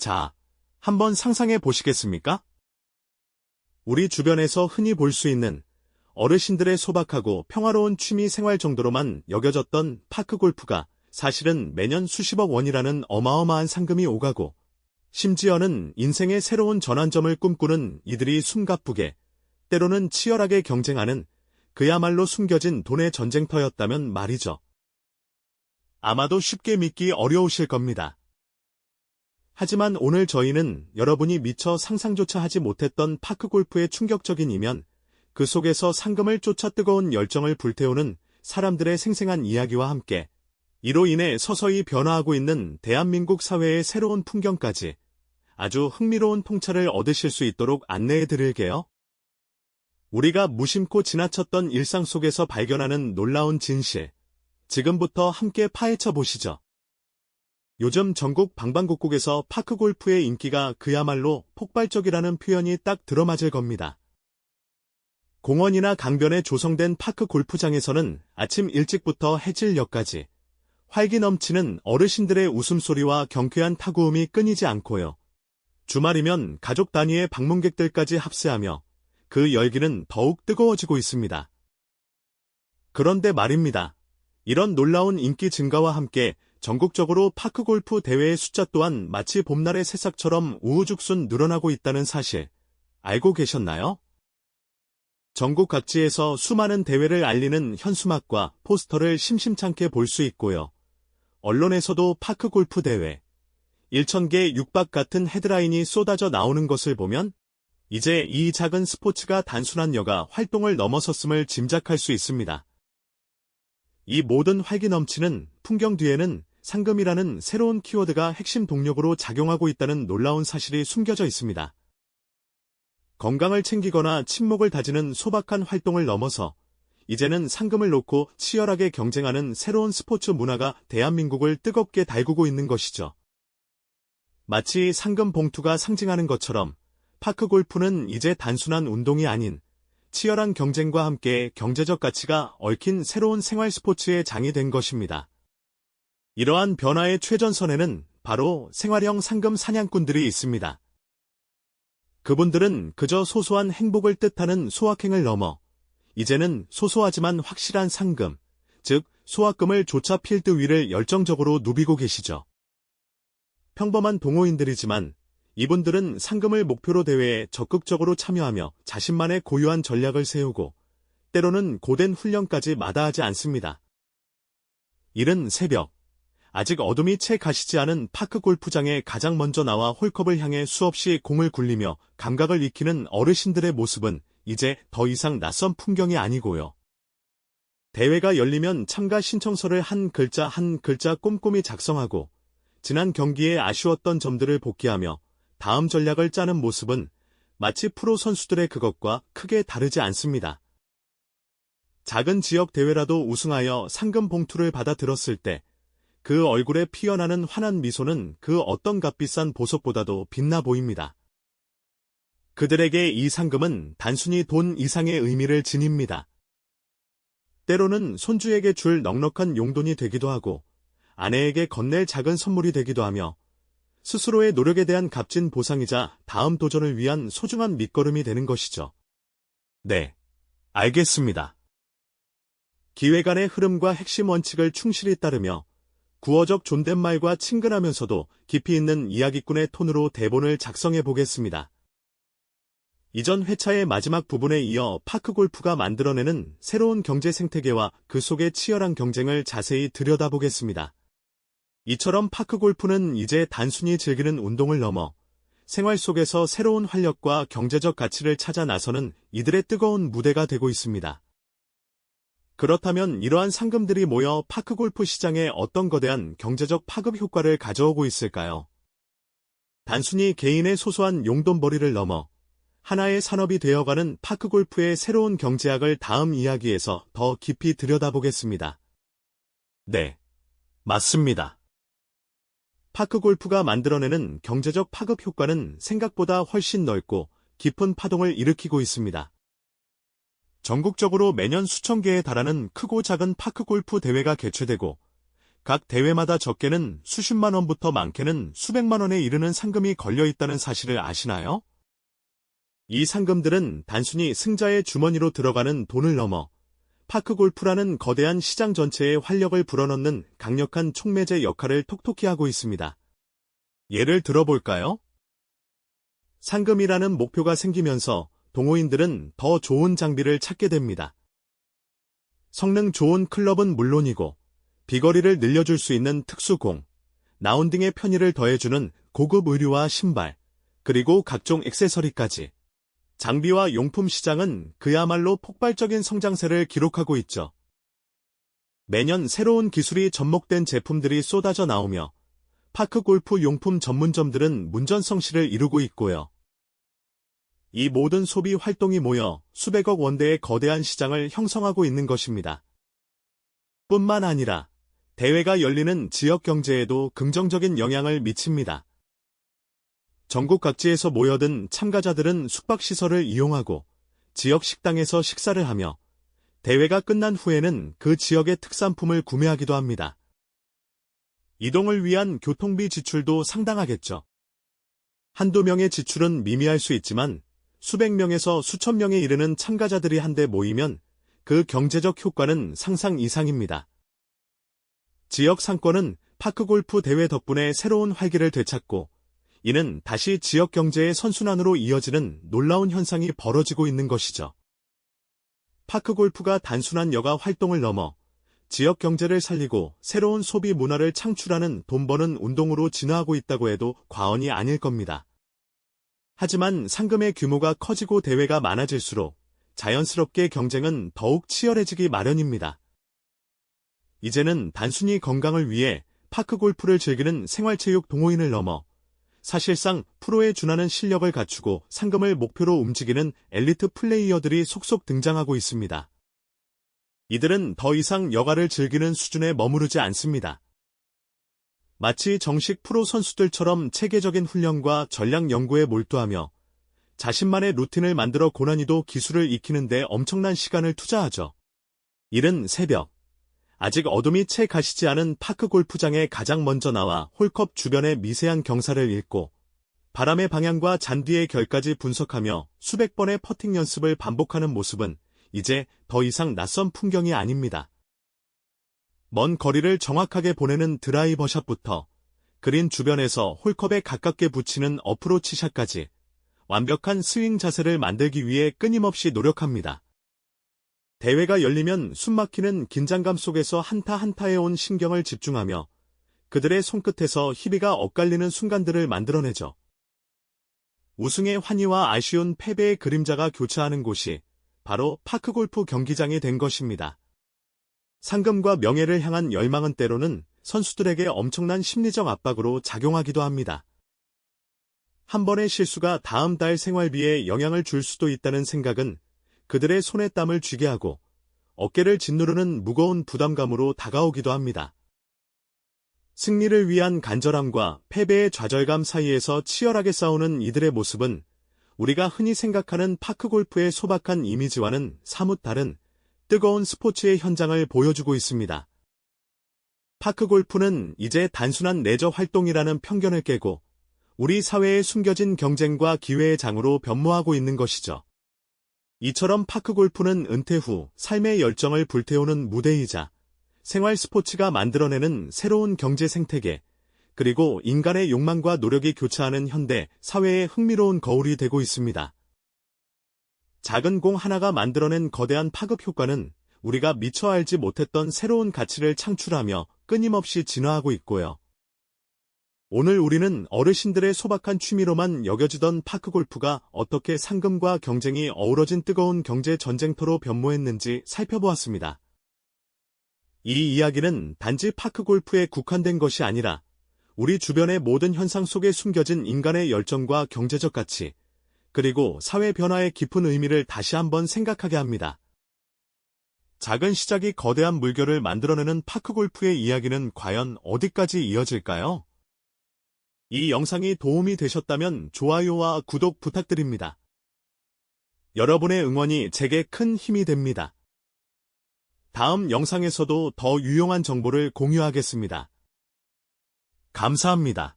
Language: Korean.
자, 한번 상상해 보시겠습니까? 우리 주변에서 흔히 볼 수 있는 어르신들의 소박하고 평화로운 취미 생활 정도로만 여겨졌던 파크 골프가 사실은 매년 수십억 원이라는 어마어마한 상금이 오가고, 심지어는 인생의 새로운 전환점을 꿈꾸는 이들이 숨가쁘게, 때로는 치열하게 경쟁하는 그야말로 숨겨진 돈의 전쟁터였다면 말이죠. 아마도 쉽게 믿기 어려우실 겁니다. 하지만 오늘 저희는 여러분이 미처 상상조차 하지 못했던 파크 골프의 충격적인 이면, 그 속에서 상금을 쫓아 뜨거운 열정을 불태우는 사람들의 생생한 이야기와 함께, 이로 인해 서서히 변화하고 있는 대한민국 사회의 새로운 풍경까지 아주 흥미로운 통찰을 얻으실 수 있도록 안내해 드릴게요. 우리가 무심코 지나쳤던 일상 속에서 발견하는 놀라운 진실, 지금부터 함께 파헤쳐 보시죠. 요즘 전국 방방곡곡에서 파크 골프의 인기가 그야말로 폭발적이라는 표현이 딱 들어맞을 겁니다. 공원이나 강변에 조성된 파크 골프장에서는 아침 일찍부터 해질녘까지 활기 넘치는 어르신들의 웃음소리와 경쾌한 타구음이 끊이지 않고요. 주말이면 가족 단위의 방문객들까지 합세하며 그 열기는 더욱 뜨거워지고 있습니다. 그런데 말입니다. 이런 놀라운 인기 증가와 함께 전국적으로 파크 골프 대회의 숫자 또한 마치 봄날의 새싹처럼 우후죽순 늘어나고 있다는 사실 알고 계셨나요? 전국 각지에서 수많은 대회를 알리는 현수막과 포스터를 심심찮게 볼 수 있고요. 언론에서도 파크 골프 대회, 1000개 육박 같은 헤드라인이 쏟아져 나오는 것을 보면 이제 이 작은 스포츠가 단순한 여가 활동을 넘어섰음을 짐작할 수 있습니다. 이 모든 활기 넘치는 풍경 뒤에는 상금이라는 새로운 키워드가 핵심 동력으로 작용하고 있다는 놀라운 사실이 숨겨져 있습니다. 건강을 챙기거나 친목을 다지는 소박한 활동을 넘어서 이제는 상금을 놓고 치열하게 경쟁하는 새로운 스포츠 문화가 대한민국을 뜨겁게 달구고 있는 것이죠. 마치 상금 봉투가 상징하는 것처럼 파크 골프는 이제 단순한 운동이 아닌 치열한 경쟁과 함께 경제적 가치가 얽힌 새로운 생활 스포츠의 장이 된 것입니다. 이러한 변화의 최전선에는 바로 생활형 상금 사냥꾼들이 있습니다. 그분들은 그저 소소한 행복을 뜻하는 소확행을 넘어 이제는 소소하지만 확실한 상금, 즉 소확금을 쫒아 필드 위를 열정적으로 누비고 계시죠. 평범한 동호인들이지만 이분들은 상금을 목표로 대회에 적극적으로 참여하며 자신만의 고유한 전략을 세우고 때로는 고된 훈련까지 마다하지 않습니다. 이른 새벽, 아직 어둠이 채 가시지 않은 파크 골프장에 가장 먼저 나와 홀컵을 향해 수없이 공을 굴리며 감각을 익히는 어르신들의 모습은 이제 더 이상 낯선 풍경이 아니고요. 대회가 열리면 참가 신청서를 한 글자 한 글자 꼼꼼히 작성하고 지난 경기에 아쉬웠던 점들을 복귀하며 다음 전략을 짜는 모습은 마치 프로 선수들의 그것과 크게 다르지 않습니다. 작은 지역 대회라도 우승하여 상금 봉투를 받아 들었을 때 그 얼굴에 피어나는 환한 미소는 그 어떤 값비싼 보석보다도 빛나 보입니다. 그들에게 이 상금은 단순히 돈 이상의 의미를 지닙니다. 때로는 손주에게 줄 넉넉한 용돈이 되기도 하고 아내에게 건넬 작은 선물이 되기도 하며 스스로의 노력에 대한 값진 보상이자 다음 도전을 위한 소중한 밑거름이 되는 것이죠. 네, 알겠습니다. 기획안의 흐름과 핵심 원칙을 충실히 따르며 구어적 존댓말과 친근하면서도 깊이 있는 이야기꾼의 톤으로 대본을 작성해 보겠습니다. 이전 회차의 마지막 부분에 이어 파크 골프가 만들어내는 새로운 경제 생태계와 그 속의 치열한 경쟁을 자세히 들여다보겠습니다. 이처럼 파크 골프는 이제 단순히 즐기는 운동을 넘어 생활 속에서 새로운 활력과 경제적 가치를 찾아 나서는 이들의 뜨거운 무대가 되고 있습니다. 그렇다면 이러한 상금들이 모여 파크 골프 시장에 어떤 거대한 경제적 파급 효과를 가져오고 있을까요? 단순히 개인의 소소한 용돈벌이를 넘어 하나의 산업이 되어가는 파크 골프의 새로운 경제학을 다음 이야기에서 더 깊이 들여다보겠습니다. 네, 맞습니다. 파크 골프가 만들어내는 경제적 파급 효과는 생각보다 훨씬 넓고 깊은 파동을 일으키고 있습니다. 전국적으로 매년 수천 개에 달하는 크고 작은 파크 골프 대회가 개최되고 각 대회마다 적게는 수십만 원부터 많게는 수백만 원에 이르는 상금이 걸려 있다는 사실을 아시나요? 이 상금들은 단순히 승자의 주머니로 들어가는 돈을 넘어 파크골프라는 거대한 시장 전체에 활력을 불어넣는 강력한 촉매제 역할을 톡톡히 하고 있습니다. 예를 들어볼까요? 상금이라는 목표가 생기면서 동호인들은 더 좋은 장비를 찾게 됩니다. 성능 좋은 클럽은 물론이고 비거리를 늘려줄 수 있는 특수공, 라운딩의 편의를 더해주는 고급 의류와 신발, 그리고 각종 액세서리까지. 장비와 용품 시장은 그야말로 폭발적인 성장세를 기록하고 있죠. 매년 새로운 기술이 접목된 제품들이 쏟아져 나오며 파크골프 용품 전문점들은 문전성시를 이루고 있고요. 이 모든 소비 활동이 모여 수백억 원대의 거대한 시장을 형성하고 있는 것입니다. 뿐만 아니라 대회가 열리는 지역 경제에도 긍정적인 영향을 미칩니다. 전국 각지에서 모여든 참가자들은 숙박시설을 이용하고 지역 식당에서 식사를 하며 대회가 끝난 후에는 그 지역의 특산품을 구매하기도 합니다. 이동을 위한 교통비 지출도 상당하겠죠. 한두 명의 지출은 미미할 수 있지만 수백 명에서 수천 명에 이르는 참가자들이 한데 모이면 그 경제적 효과는 상상 이상입니다. 지역 상권은 파크골프 대회 덕분에 새로운 활기를 되찾고 이는 다시 지역 경제의 선순환으로 이어지는 놀라운 현상이 벌어지고 있는 것이죠. 파크골프가 단순한 여가 활동을 넘어 지역 경제를 살리고 새로운 소비 문화를 창출하는 돈 버는 운동으로 진화하고 있다고 해도 과언이 아닐 겁니다. 하지만 상금의 규모가 커지고 대회가 많아질수록 자연스럽게 경쟁은 더욱 치열해지기 마련입니다. 이제는 단순히 건강을 위해 파크골프를 즐기는 생활체육 동호인을 넘어 사실상 프로에 준하는 실력을 갖추고 상금을 목표로 움직이는 엘리트 플레이어들이 속속 등장하고 있습니다. 이들은 더 이상 여가를 즐기는 수준에 머무르지 않습니다. 마치 정식 프로 선수들처럼 체계적인 훈련과 전략 연구에 몰두하며 자신만의 루틴을 만들어 고난이도 기술을 익히는 데 엄청난 시간을 투자하죠. 이른 새벽, 아직 어둠이 채 가시지 않은 파크 골프장에 가장 먼저 나와 홀컵 주변의 미세한 경사를 읽고 바람의 방향과 잔디의 결까지 분석하며 수백 번의 퍼팅 연습을 반복하는 모습은 이제 더 이상 낯선 풍경이 아닙니다. 먼 거리를 정확하게 보내는 드라이버샷부터 그린 주변에서 홀컵에 가깝게 붙이는 어프로치 샷까지 완벽한 스윙 자세를 만들기 위해 끊임없이 노력합니다. 대회가 열리면 숨막히는 긴장감 속에서 한타 한타에 온 신경을 집중하며 그들의 손끝에서 희비가 엇갈리는 순간들을 만들어내죠. 우승의 환희와 아쉬운 패배의 그림자가 교차하는 곳이 바로 파크골프 경기장이 된 것입니다. 상금과 명예를 향한 열망은 때로는 선수들에게 엄청난 심리적 압박으로 작용하기도 합니다. 한 번의 실수가 다음 달 생활비에 영향을 줄 수도 있다는 생각은 그들의 손에 땀을 쥐게 하고 어깨를 짓누르는 무거운 부담감으로 다가오기도 합니다. 승리를 위한 간절함과 패배의 좌절감 사이에서 치열하게 싸우는 이들의 모습은 우리가 흔히 생각하는 파크골프의 소박한 이미지와는 사뭇 다른 뜨거운 스포츠의 현장을 보여주고 있습니다. 파크골프는 이제 단순한 레저 활동이라는 편견을 깨고 우리 사회에 숨겨진 경쟁과 기회의 장으로 변모하고 있는 것이죠. 이처럼 파크골프는 은퇴 후 삶의 열정을 불태우는 무대이자 생활 스포츠가 만들어내는 새로운 경제 생태계, 그리고 인간의 욕망과 노력이 교차하는 현대 사회의 흥미로운 거울이 되고 있습니다. 작은 공 하나가 만들어낸 거대한 파급 효과는 우리가 미처 알지 못했던 새로운 가치를 창출하며 끊임없이 진화하고 있고요. 오늘 우리는 어르신들의 소박한 취미로만 여겨지던 파크골프가 어떻게 상금과 경쟁이 어우러진 뜨거운 경제 전쟁터로 변모했는지 살펴보았습니다. 이 이야기는 단지 파크골프에 국한된 것이 아니라 우리 주변의 모든 현상 속에 숨겨진 인간의 열정과 경제적 가치, 그리고 사회 변화의 깊은 의미를 다시 한번 생각하게 합니다. 작은 시작이 거대한 물결을 만들어내는 파크골프의 이야기는 과연 어디까지 이어질까요? 이 영상이 도움이 되셨다면 좋아요와 구독 부탁드립니다. 여러분의 응원이 제게 큰 힘이 됩니다. 다음 영상에서도 더 유용한 정보를 공유하겠습니다. 감사합니다.